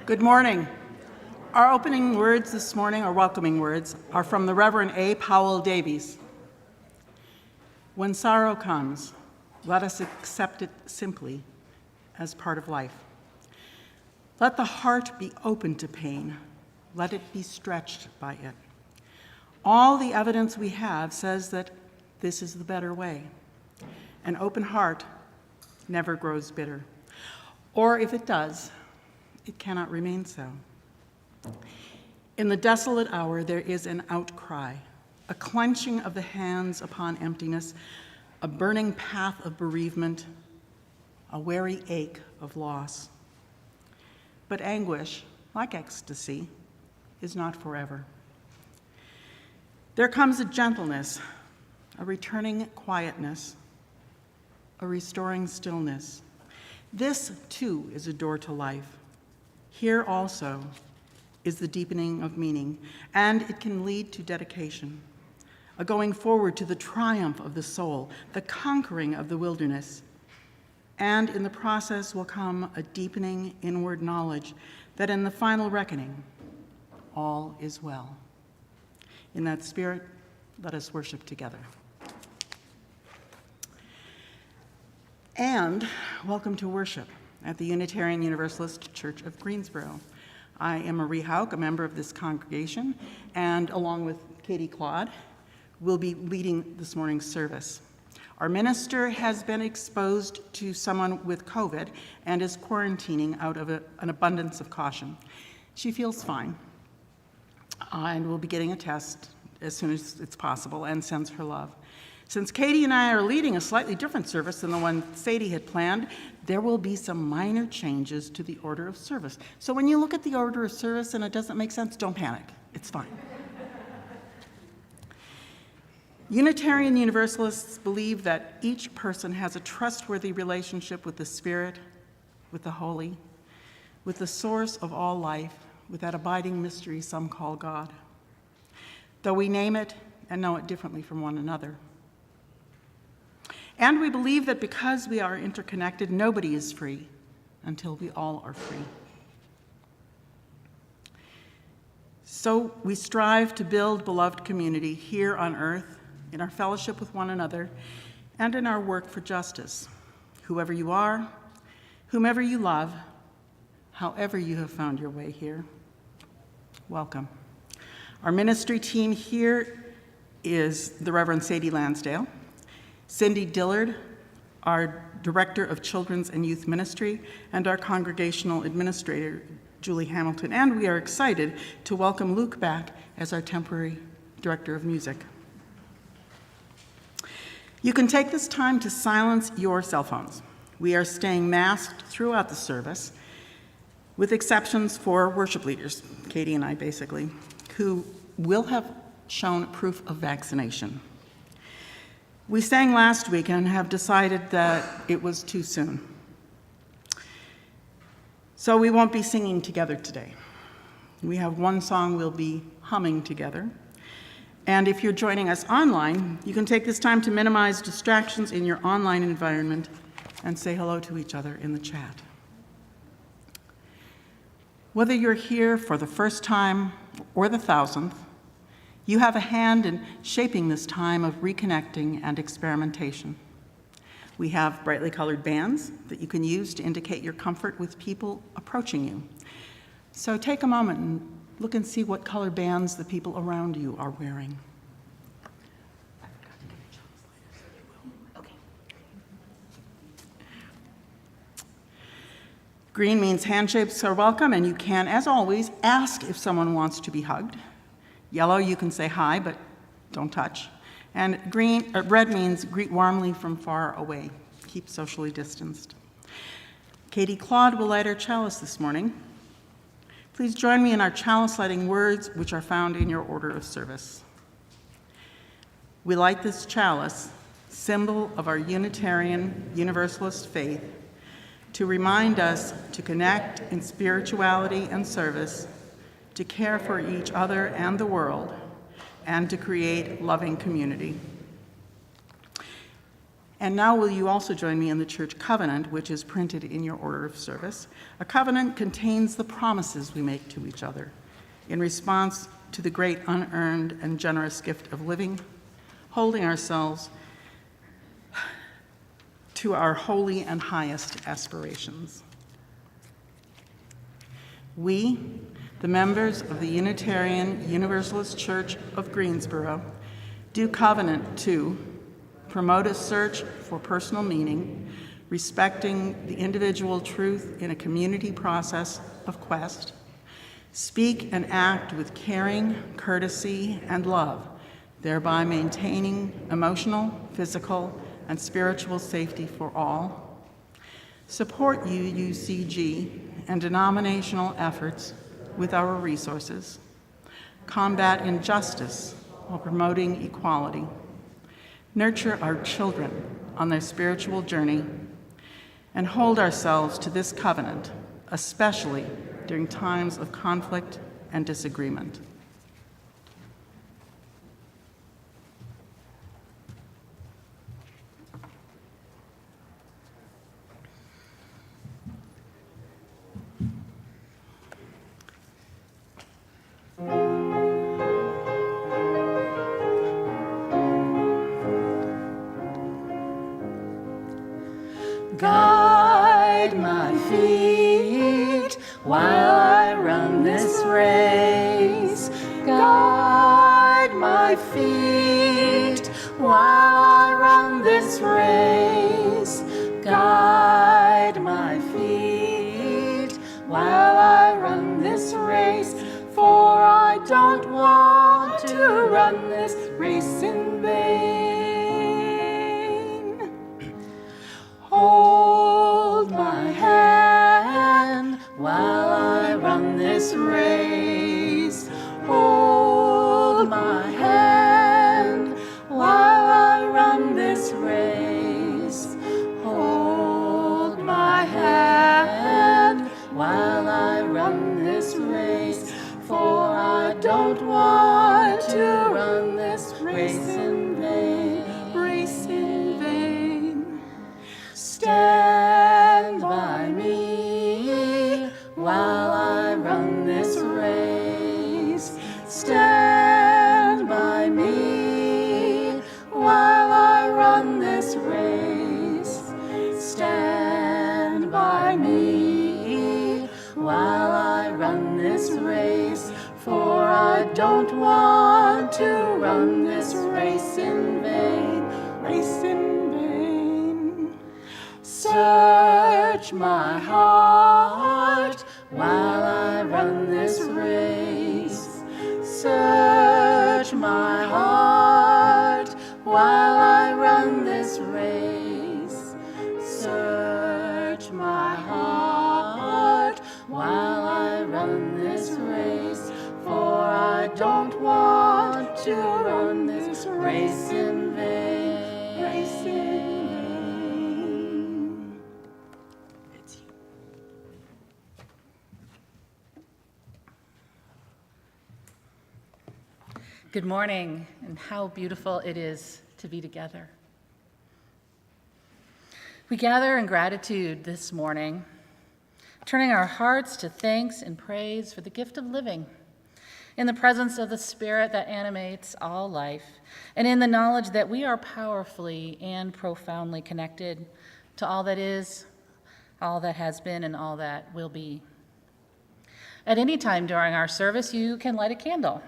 Good morning. Our opening words this morning, our welcoming words, are from the Reverend A. Powell Davies. When sorrow comes, let us accept it simply as part of life. Let the heart be open to pain. Let it be stretched by it. All the evidence we have says that this is the better way. An open heart never grows bitter. Or if it does, it cannot remain so. In the desolate hour, there is an outcry, a clenching of the hands upon emptiness, a burning path of bereavement, a weary ache of loss. But anguish, like ecstasy, is not forever. There comes a gentleness, a returning quietness, a restoring stillness. This, too, is a door to life. Here also is the deepening of meaning, and it can lead to dedication, a going forward to the triumph of the soul, the conquering of the wilderness. And in the process will come a deepening inward knowledge that in the final reckoning, all is well. In that spirit, let us worship together. And welcome to worship at the Unitarian Universalist Church of Greensboro. I am Marie Hauk, a member of this congregation, and along with Katie Claude, will be leading this morning's service. Our minister has been exposed to someone with COVID and is quarantining out of an abundance of caution. She feels fine, and will be getting a test as soon as it's possible, and sends her love. Since Katie and I are leading a slightly different service than the one Sadie had planned, there will be some minor changes to the order of service. So when you look at the order of service and it doesn't make sense, don't panic. It's fine. Unitarian Universalists believe that each person has a trustworthy relationship with the Spirit, with the Holy, with the source of all life, with that abiding mystery some call God, though we name it and know it differently from one another. And we believe that because we are interconnected, nobody is free until we all are free. So we strive to build beloved community here on earth, in our fellowship with one another, and in our work for justice. Whoever you are, whomever you love, however you have found your way here, welcome. Our ministry team here is the Reverend Sadie Lansdale, Cindy Dillard, our Director of Children's and Youth Ministry, and our Congregational Administrator, Julie Hamilton. And we are excited to welcome Luke back as our temporary Director of Music. You can take this time to silence your cell phones. We are staying masked throughout the service, with exceptions for worship leaders, Katie and I basically, who will have shown proof of vaccination. We sang last week and have decided that it was too soon. So we won't be singing together today. We have one song we'll be humming together. And if you're joining us online, you can take this time to minimize distractions in your online environment and say hello to each other in the chat. Whether you're here for the first time or the 1,000th, you have a hand in shaping this time of reconnecting and experimentation. We have brightly colored bands that you can use to indicate your comfort with people approaching you. So take a moment and look and see what color bands the people around you are wearing. Green means handshakes are welcome, and you can, as always, ask if someone wants to be hugged. Yellow, you can say hi, but don't touch. And red means greet warmly from far away. Keep socially distanced. Katie Claude will light our chalice this morning. Please join me in our chalice lighting words, which are found in your order of service. We light this chalice, symbol of our Unitarian Universalist faith, to remind us to connect in spirituality and service, to care for each other and the world, and to create loving community. And now will you also join me in the church covenant, which is printed in your order of service. A covenant contains the promises we make to each other in response to the great unearned and generous gift of living, holding ourselves to our holy and highest aspirations. We, the members of the Unitarian Universalist Church of Greensboro, do covenant to promote a search for personal meaning, respecting the individual truth in a community process of quest, speak and act with caring, courtesy, and love, thereby maintaining emotional, physical, and spiritual safety for all, support UUCG and denominational efforts with our resources, combat injustice while promoting equality, nurture our children on their spiritual journey, and hold ourselves to this covenant, especially during times of conflict and disagreement. Guide my feet while I run this race. Guide my feet while I run this race. Guide my feet while I run this race. For I don't want to run this race in vain. Hold my hand while I run this race. Hold my hand while I run this race. Hold my hand while I run this race. For I don't want to run this race in vain. Race in vain. Stand by me while I run this race. Stand by me while I run this race. Stand by me while I run this race. For I don't want to run this race in vain. Race in vain. Search my heart while I run this race. Search my heart while I run this race. Search my heart while I run this race. For I don't want to run this race in vain. Race in vain. It's you. Good morning, and how beautiful it is to be together. We gather in gratitude this morning, turning our hearts to thanks and praise for the gift of living, in the presence of the Spirit that animates all life, and in the knowledge that we are powerfully and profoundly connected to all that is, all that has been, and all that will be. At any time during our service, you can light a candle.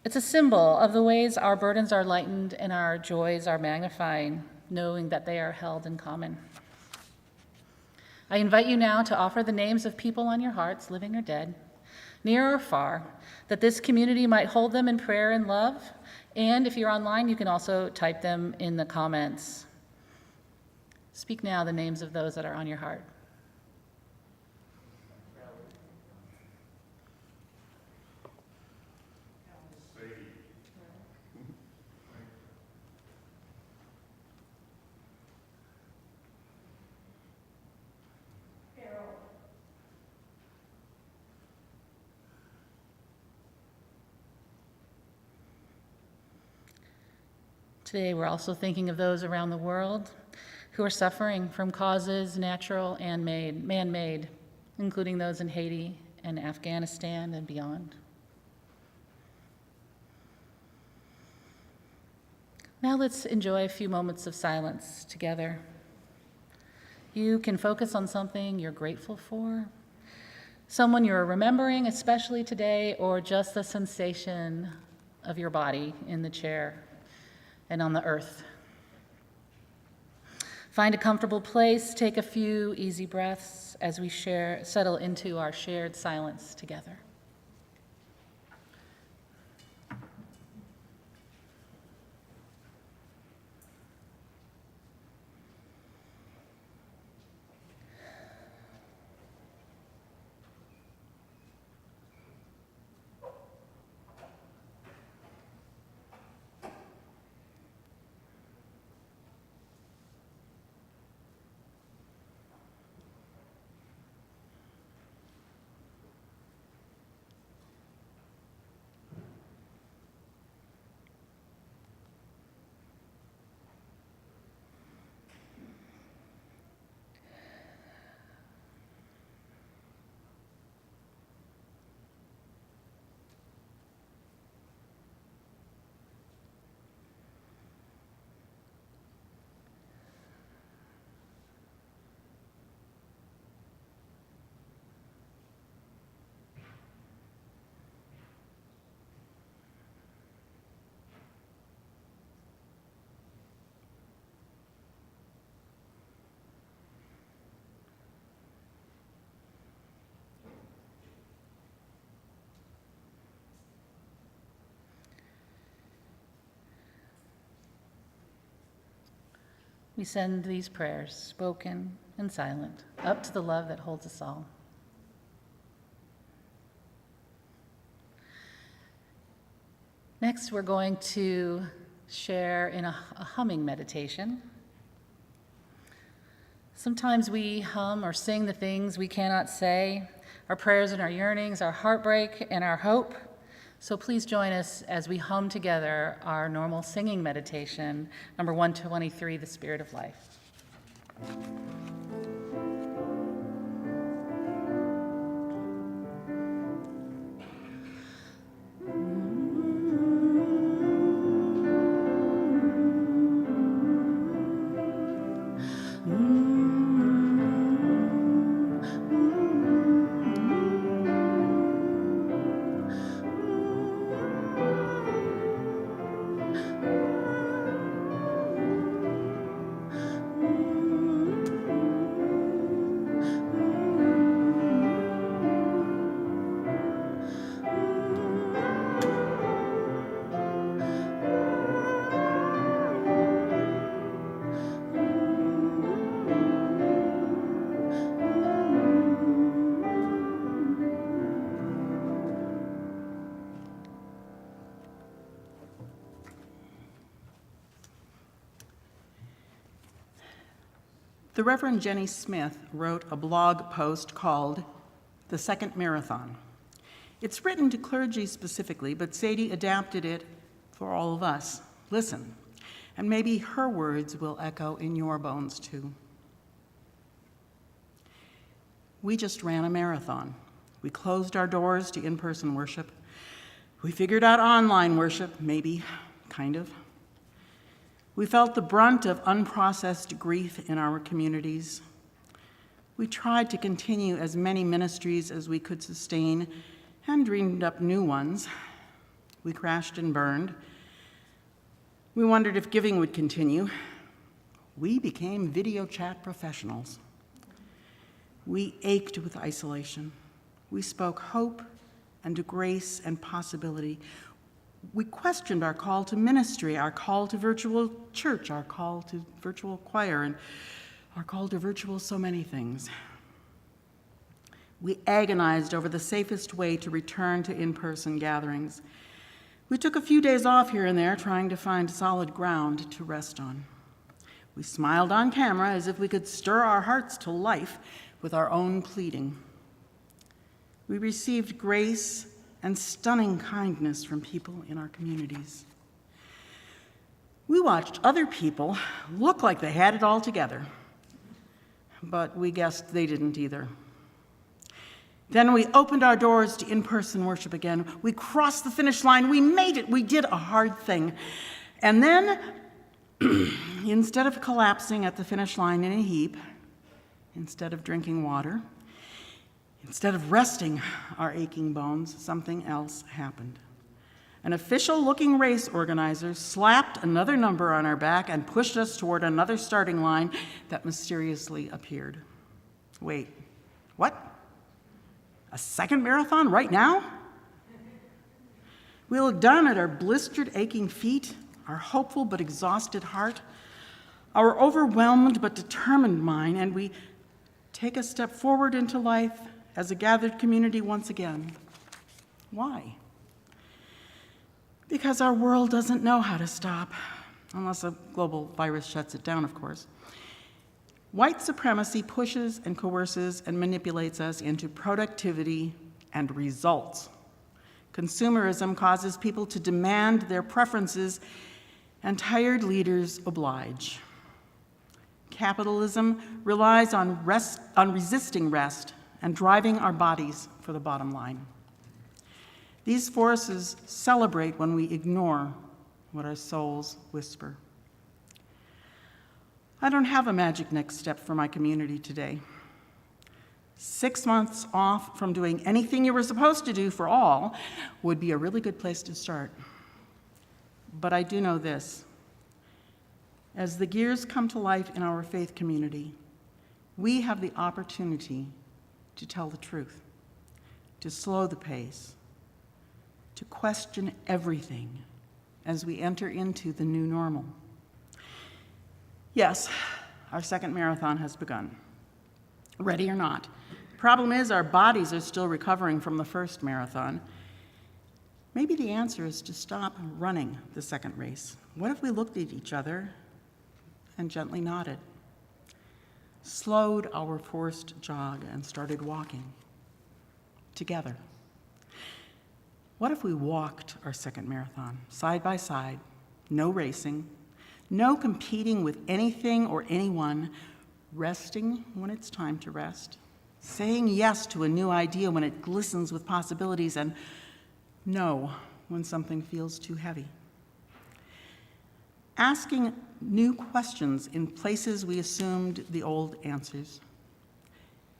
It's a symbol of the ways our burdens are lightened and our joys are magnified, knowing that they are held in common. I invite you now to offer the names of people on your hearts, living or dead, near or far, that this community might hold them in prayer and love. And if you're online, you can also type them in the comments. Speak now the names of those that are on your heart. Today, we're also thinking of those around the world who are suffering from causes natural and man-made, including those in Haiti and Afghanistan and beyond. Now let's enjoy a few moments of silence together. You can focus on something you're grateful for, someone you're remembering, especially today, or just the sensation of your body in the chair and on the earth. Find a comfortable place, take a few easy breaths as we settle into our shared silence together. We send these prayers, spoken and silent, up to the love that holds us all. Next, we're going to share in a humming meditation. Sometimes we hum or sing the things we cannot say, our prayers and our yearnings, our heartbreak and our hope. So please join us as we hum together our normal singing meditation, number 123, The Spirit of Life. The Reverend Jenny Smith wrote a blog post called The Second Marathon. It's written to clergy specifically, but Sadie adapted it for all of us. Listen, and maybe her words will echo in your bones too. We just ran a marathon. We closed our doors to in-person worship. We figured out online worship, maybe, kind of. We felt the brunt of unprocessed grief in our communities. We tried to continue as many ministries as we could sustain and dreamed up new ones. We crashed and burned. We wondered if giving would continue. We became video chat professionals. We ached with isolation. We spoke hope and grace and possibility. We questioned our call to ministry, our call to virtual church, our call to virtual choir, and our call to virtual so many things. We agonized over the safest way to return to in-person gatherings. We took a few days off here and there, trying to find solid ground to rest on. We smiled on camera as if we could stir our hearts to life with our own pleading. We received grace and stunning kindness from people in our communities. We watched other people look like they had it all together, but we guessed they didn't either. Then we opened our doors to in-person worship again. We crossed the finish line. We made it. We did a hard thing. And then, instead of collapsing at the finish line in a heap, instead of drinking water, instead of resting our aching bones, something else happened. An official-looking race organizer slapped another number on our back and pushed us toward another starting line that mysteriously appeared. Wait, what? A second marathon right now? We look down at our blistered, aching feet, our hopeful but exhausted heart, our overwhelmed but determined mind, and we take a step forward into life as a gathered community once again. Why? Because our world doesn't know how to stop, unless a global virus shuts it down, of course. White supremacy pushes and coerces and manipulates us into productivity and results. Consumerism causes people to demand their preferences, and tired leaders oblige. Capitalism relies on resisting rest and driving our bodies for the bottom line. These forces celebrate when we ignore what our souls whisper. I don't have a magic next step for my community today. 6 months off from doing anything you were supposed to do for all would be a really good place to start. But I do know this. As the gears come to life in our faith community, we have the opportunity to tell the truth, to slow the pace, to question everything as we enter into the new normal. Yes, our second marathon has begun. Ready or not. The problem is our bodies are still recovering from the first marathon. Maybe the answer is to stop running the second race. What if we looked at each other and gently nodded, slowed our forced jog and started walking together? What if we walked our second marathon side by side, no racing, no competing with anything or anyone, resting when it's time to rest, saying yes to a new idea when it glistens with possibilities, and no when something feels too heavy. Asking new questions in places we assumed the old answers.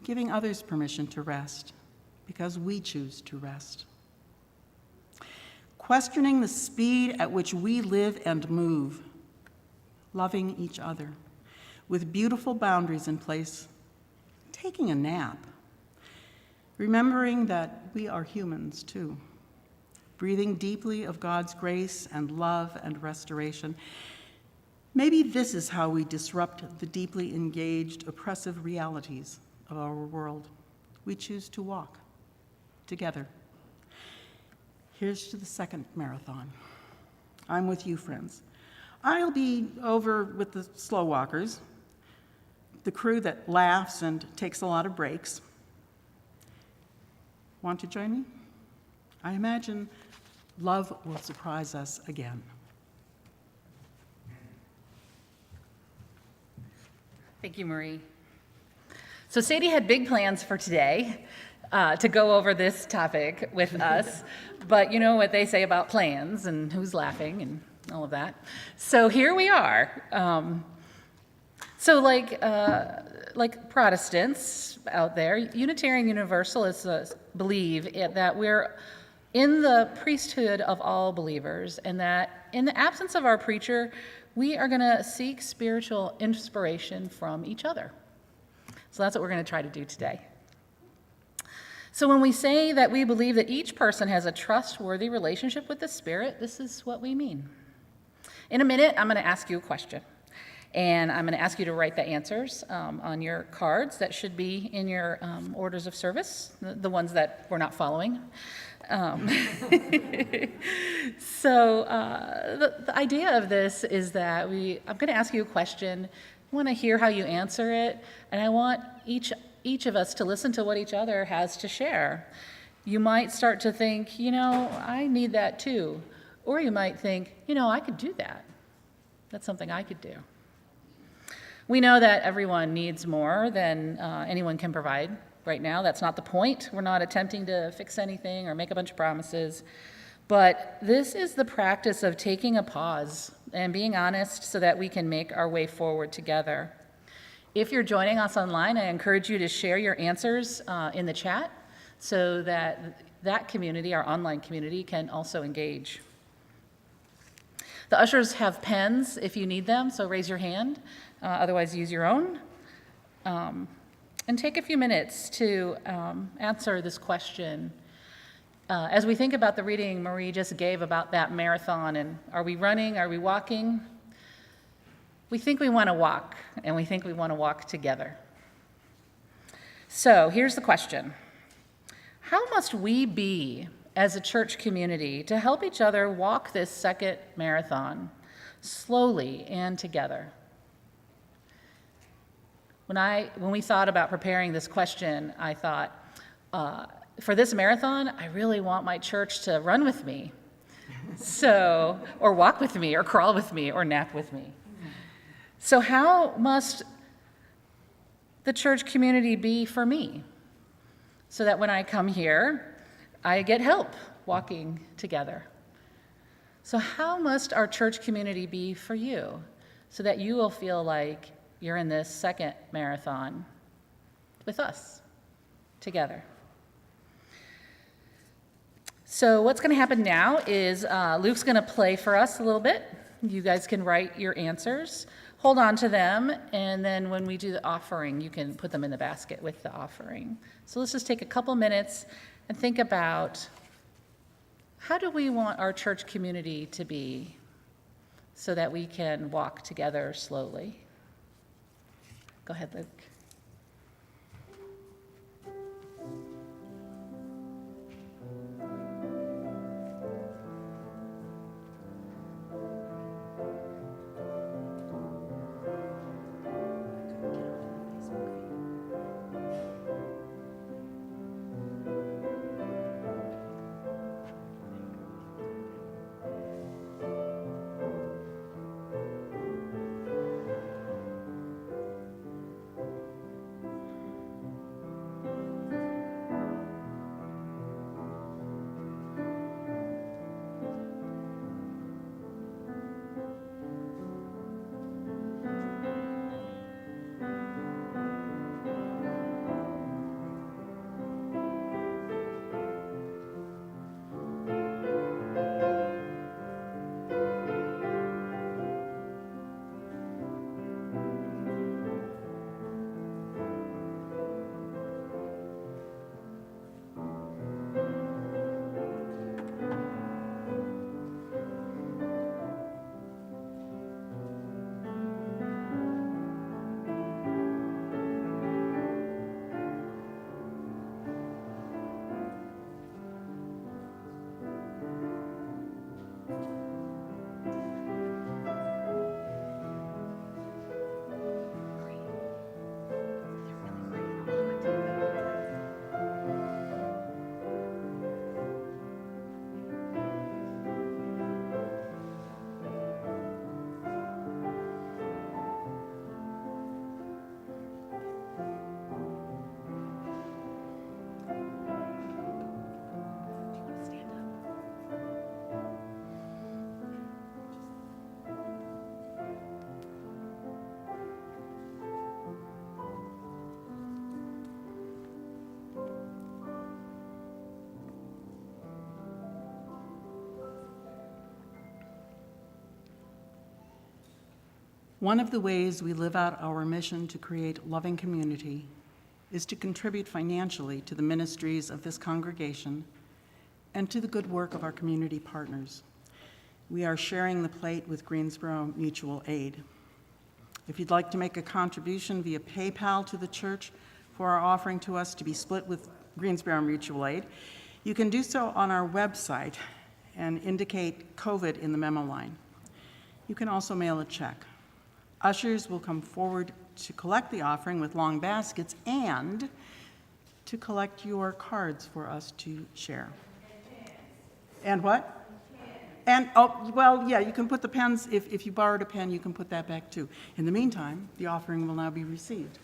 Giving others permission to rest because we choose to rest. Questioning the speed at which we live and move. Loving each other, with beautiful boundaries in place, taking a nap, remembering that we are humans too, breathing deeply of God's grace and love and restoration. Maybe this is how we disrupt the deeply engaged, oppressive realities of our world. We choose to walk together. Here's to the second marathon. I'm with you, friends. I'll be over with the slow walkers, the crew that laughs and takes a lot of breaks. Want to join me? I imagine love will surprise us again. Thank you, Marie. So Sadie had big plans for today to go over this topic with us, but you know what they say about plans and who's laughing and all of that. So here we are. So like Protestants out there, Unitarian Universalists believe that we're in the priesthood of all believers, and that in the absence of our preacher, we are going to seek spiritual inspiration from each other. So that's what we're going to try to do today. So when we say that we believe that each person has a trustworthy relationship with the Spirit, this is what we mean. In a minute, I'm going to ask you a question, and I'm going to ask you to write the answers on your cards that should be in your orders of service, the ones that we're not following. So the idea of this is that I'm going to ask you a question. I want to hear how you answer it, and I want each of us to listen to what each other has to share. You might start to think, I need that too. Or you might think, I could do that. That's something I could do. We know that everyone needs more than anyone can provide right now. That's not the point. We're not attempting to fix anything or make a bunch of promises. But this is the practice of taking a pause and being honest so that we can make our way forward together. If you're joining us online, I encourage you to share your answers in the chat so that that community, our online community, can also engage. The ushers have pens if you need them, so raise your hand. Otherwise, use your own. And take a few minutes to answer this question. As we think about the reading Marie just gave about that marathon, and are we running, are we walking? We think we want to walk, and we think we want to walk together. So here's the question. How must we be as a church community to help each other walk this second marathon slowly and together? When we thought about preparing this question, I thought, for this marathon, I really want my church to run with me. Or walk with me, or crawl with me, or nap with me. So how must the church community be for me? So that when I come here, I get help walking together. So how must our church community be for you? So that you will feel like you're in this second marathon with us together. So what's going to happen now is Luke's going to play for us a little bit. You guys can write your answers, hold on to them, and then when we do the offering, you can put them in the basket with the offering. So let's just take a couple minutes and think about, how do we want our church community to be so that we can walk together slowly? Go ahead, Luke. One of the ways we live out our mission to create loving community is to contribute financially to the ministries of this congregation and to the good work of our community partners. We are sharing the plate with Greensboro Mutual Aid. If you'd like to make a contribution via PayPal to the church for our offering to us to be split with Greensboro Mutual Aid, you can do so on our website and indicate COVID in the memo line. You can also mail a check. Ushers will come forward to collect the offering with long baskets and to collect your cards for us to share. And what? And, oh, well, yeah, you can put the pens, if you borrowed a pen, you can put that back too. In the meantime, the offering will now be received.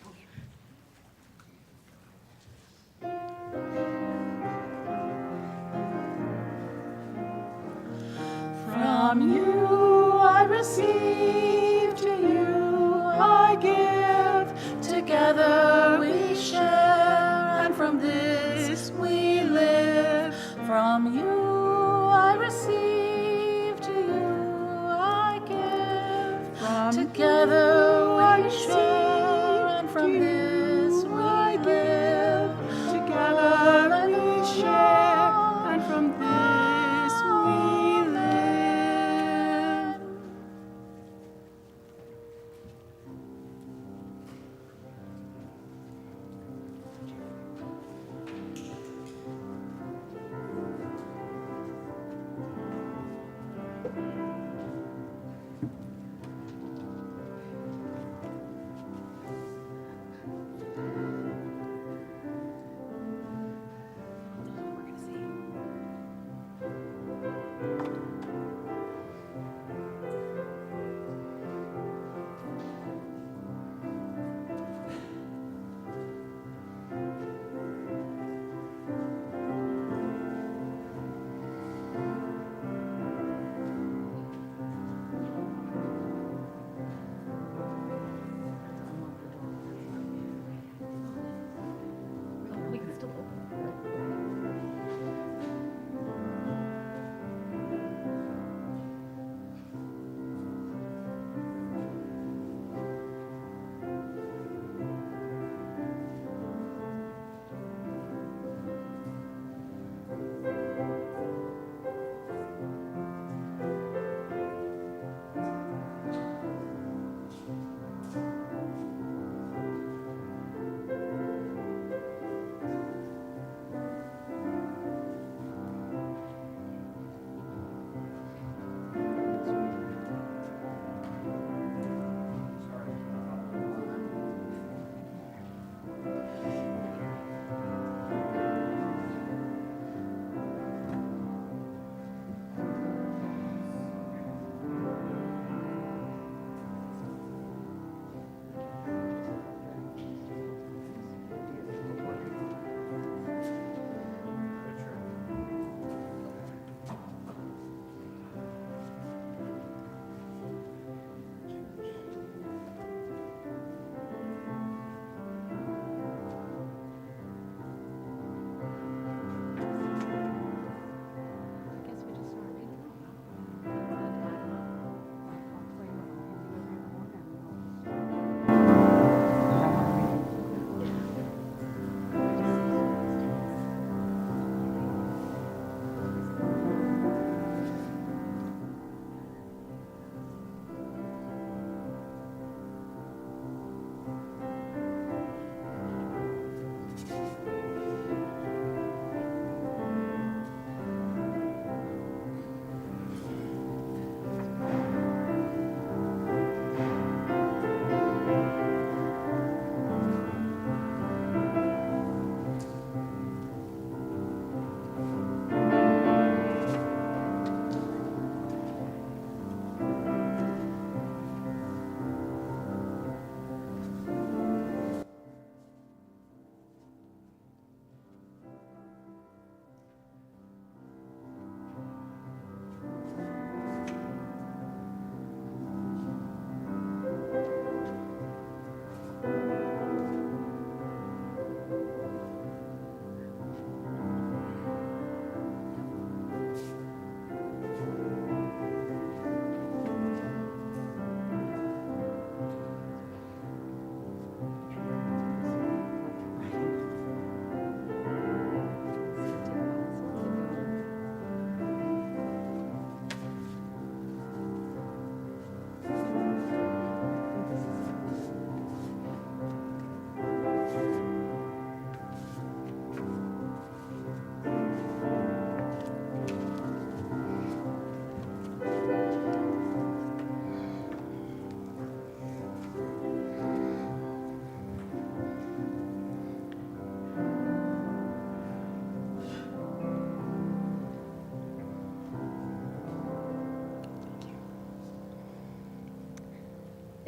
From you I receive, to you I give. Together we share, and from this we live. From you I receive, to you I give. Together we share, and from this we live. Together we share, and from this we live.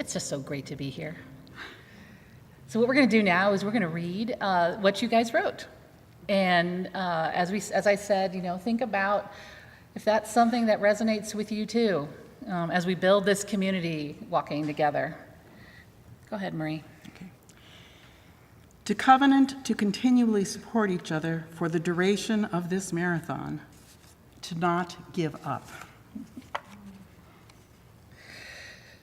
It's just so great to be here. So what we're going to do now is we're going to read what you guys wrote. And as I said, think about if that's something that resonates with you too, as we build this community walking together. Go ahead, Marie. Okay. To covenant to continually support each other for the duration of this marathon, to not give up.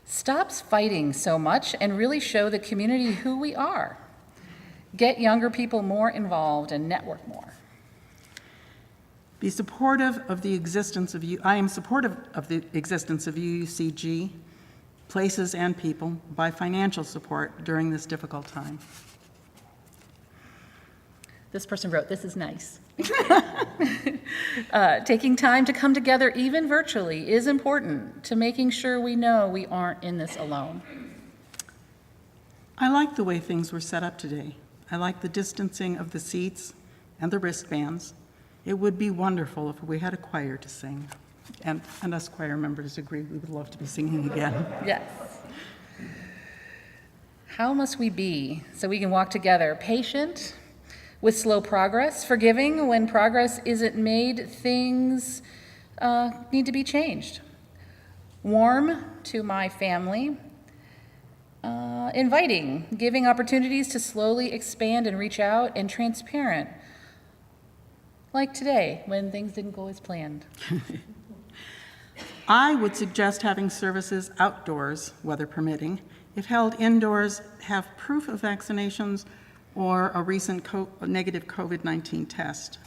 Stop fighting so much and really show the community who we are. Get younger people more involved and network more. Be supportive of the existence of you. I am supportive of the existence of UUCG, places and people, by financial support during this difficult time. This person wrote, "This is nice." Taking time to come together, even virtually, is important to making sure we know we aren't in this alone. I like the way things were set up today. I like the distancing of the seats and the wristbands. It would be wonderful if we had a choir to sing. And us choir members agree, we would love to be singing again. Yes. How must we be so we can walk together? Patient with slow progress, forgiving when progress isn't made, things need to be changed. Warm to my family, inviting, giving opportunities to slowly expand and reach out, and transparent, like today when things didn't go as planned. I would suggest having services outdoors, weather permitting. If held indoors, have proof of vaccinations or a recent negative COVID-19 test.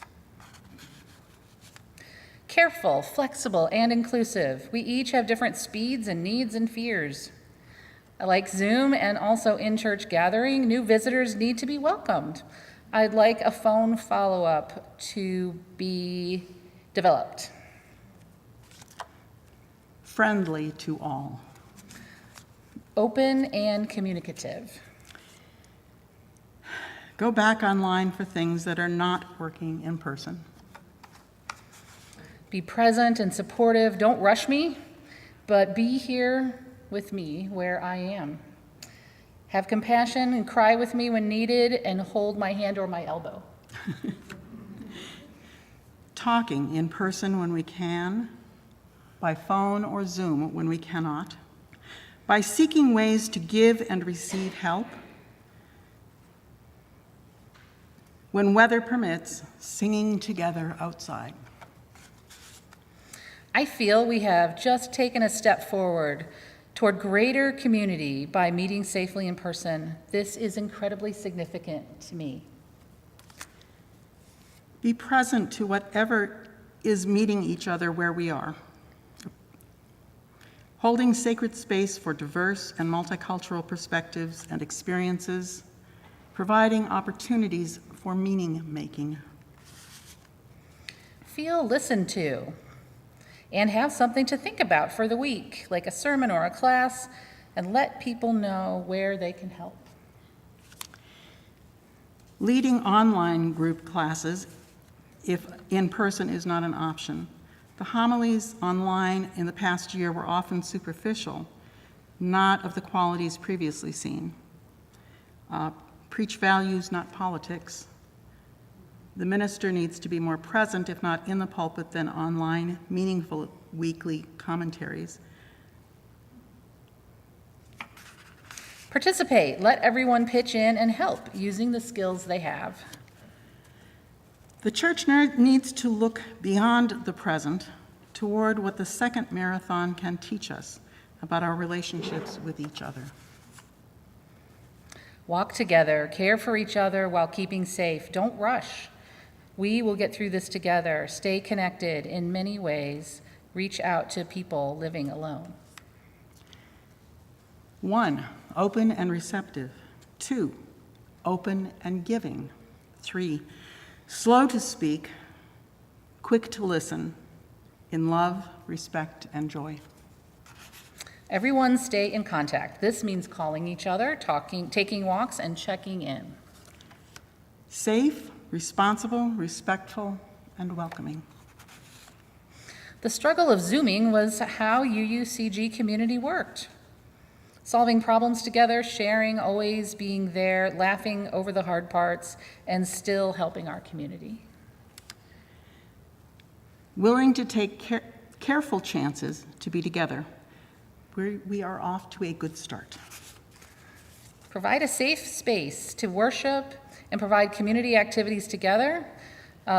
Careful, flexible, and inclusive. We each have different speeds and needs and fears. Like Zoom and also in-church gathering, new visitors need to be welcomed. I'd like a phone follow-up to be developed. Friendly to all. Open and communicative. Go back online for things that are not working in person. Be present and supportive. Don't rush me, but be here with me where I am. Have compassion and cry with me when needed, and hold my hand or my elbow. Talking in person when we can, by phone or Zoom when we cannot, by seeking ways to give and receive help. When weather permits, singing together outside. I feel we have just taken a step forward toward greater community by meeting safely in person. This is incredibly significant to me. Be present to whatever is meeting each other where we are. Holding sacred space for diverse and multicultural perspectives and experiences, providing opportunities for meaning making. Feel listened to and have something to think about for the week, like a sermon or a class, and let people know where they can help. Leading online group classes if in person is not an option. The homilies online in the past year were often superficial, not of the qualities previously seen. Preach values, not politics. The minister needs to be more present, if not in the pulpit, than online, meaningful weekly commentaries. Participate. Let everyone pitch in and help using the skills they have. The church needs to look beyond the present toward what the second marathon can teach us about our relationships with each other. Walk together, care for each other while keeping safe. Don't rush. We will get through this together. Stay connected in many ways. Reach out to people living alone. 1, open and receptive. 2, open and giving. 3, slow to speak, quick to listen, in love, respect, and joy. Everyone stay in contact. This means calling each other, talking, taking walks, and checking in. Safe, responsible, respectful, and welcoming. The struggle of Zooming was how UUCG community worked. solving problems together, sharing, always being there, laughing over the hard parts, and still helping our community. Willing to take careful chances to be together. We are off to a good start. Provide a safe space to worship and provide community activities together.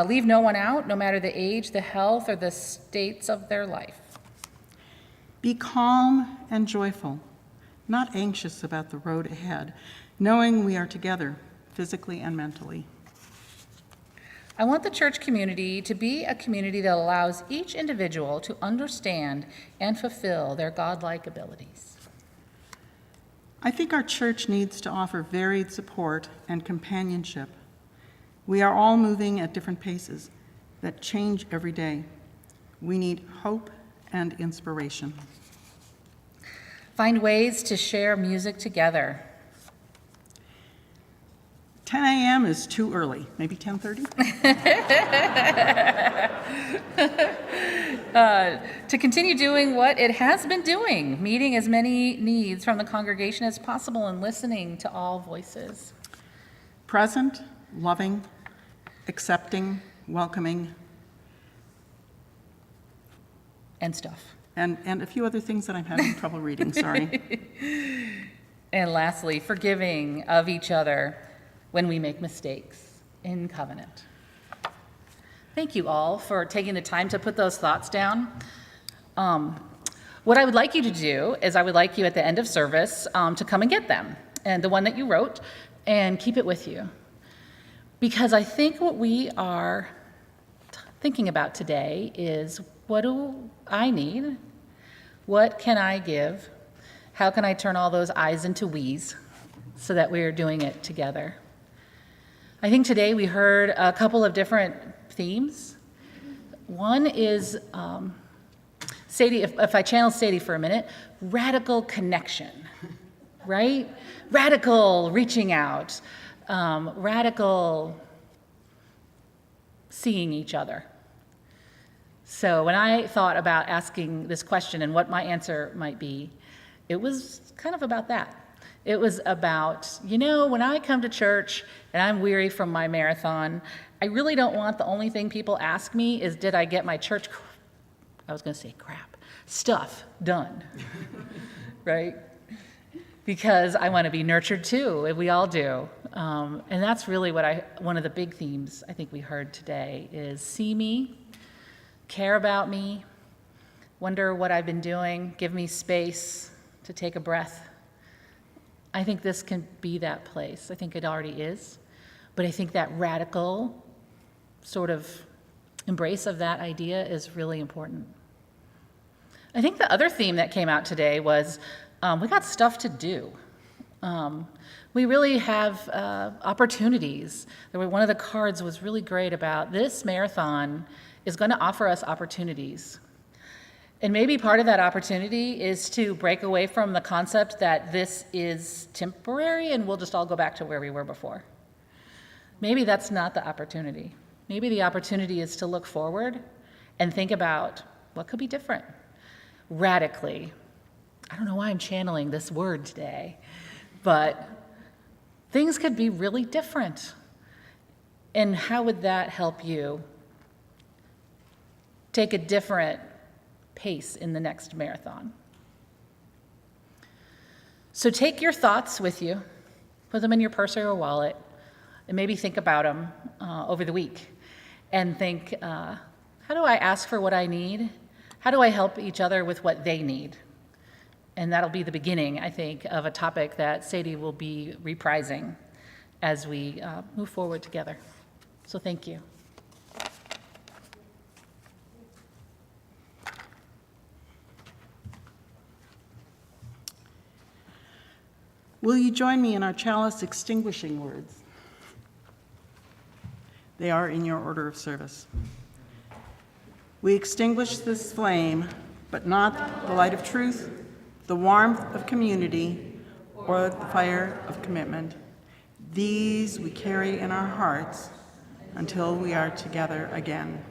Leave no one out, no matter the age, the health, or the states of their life. Be calm and joyful, not anxious about the road ahead, knowing we are together physically and mentally. I want the church community to be a community that allows each individual to understand and fulfill their godlike abilities. I think our church needs to offer varied support and companionship. We are all moving at different paces that change every day. We need hope and inspiration. Find ways to share music together. 10 a.m. is too early, maybe 10:30? To continue doing what it has been doing, meeting as many needs from the congregation as possible and listening to all voices. Present, loving, accepting, welcoming, And stuff. and a few other things that I'm having trouble reading, sorry. And lastly, forgiving of each other when we make mistakes in covenant. Thank you all for taking the time to put those thoughts down. What I would like you to do is I would like you at the end of service to come and get them, and the one that you wrote, and keep it with you. Because I think what we are thinking about today is, what do I need? What can I give? How can I turn all those I's into we's so that we are doing it together? I think today we heard a couple of different themes. One is, Sadie, if I channel Sadie for a minute, radical connection, right? Radical reaching out, radical seeing each other. So when I thought about asking this question and what my answer might be, it was kind of about that. It was about, when I come to church and I'm weary from my marathon, I really don't want the only thing people ask me is, did I get my church, stuff done, right? Because I want to be nurtured too, and we all do. And that's really one of the big themes I think we heard today is see me, care about me, wonder what I've been doing, give me space to take a breath. I think this can be that place. I think it already is. But I think that radical sort of embrace of that idea is really important. I think the other theme that came out today was we got stuff to do. We really have opportunities. One of the cards was really great about this marathon is going to offer us opportunities. And maybe part of that opportunity is to break away from the concept that this is temporary and we'll just all go back to where we were before. Maybe that's not the opportunity. Maybe the opportunity is to look forward and think about what could be different radically. I don't know why I'm channeling this word today, but things could be really different. And how would that help you take a different pace in the next marathon? So take your thoughts with you, put them in your purse or your wallet, and maybe think about them over the week. And think, how do I ask for what I need? How do I help each other with what they need? And that'll be the beginning, I think, of a topic that Sadie will be reprising as we move forward together. So thank you. Will you join me in our chalice extinguishing words? They are in your order of service. We extinguish this flame, but not the light of truth, the warmth of community, or the fire of commitment. These we carry in our hearts until we are together again.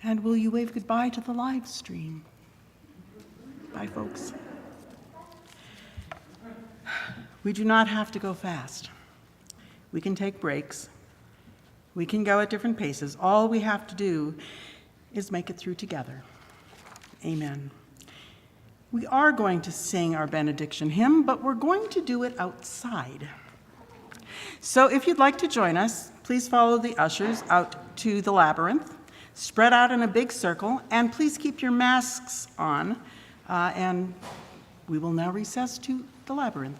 And will you wave goodbye to the live stream? Bye, folks. We do not have to go fast. We can take breaks. We can go at different paces. All we have to do is make it through together. Amen. We are going to sing our benediction hymn, but we're going to do it outside. So if you'd like to join us, please follow the ushers out to the labyrinth. Spread out in a big circle, and please keep your masks on. And we will now recess to the labyrinth.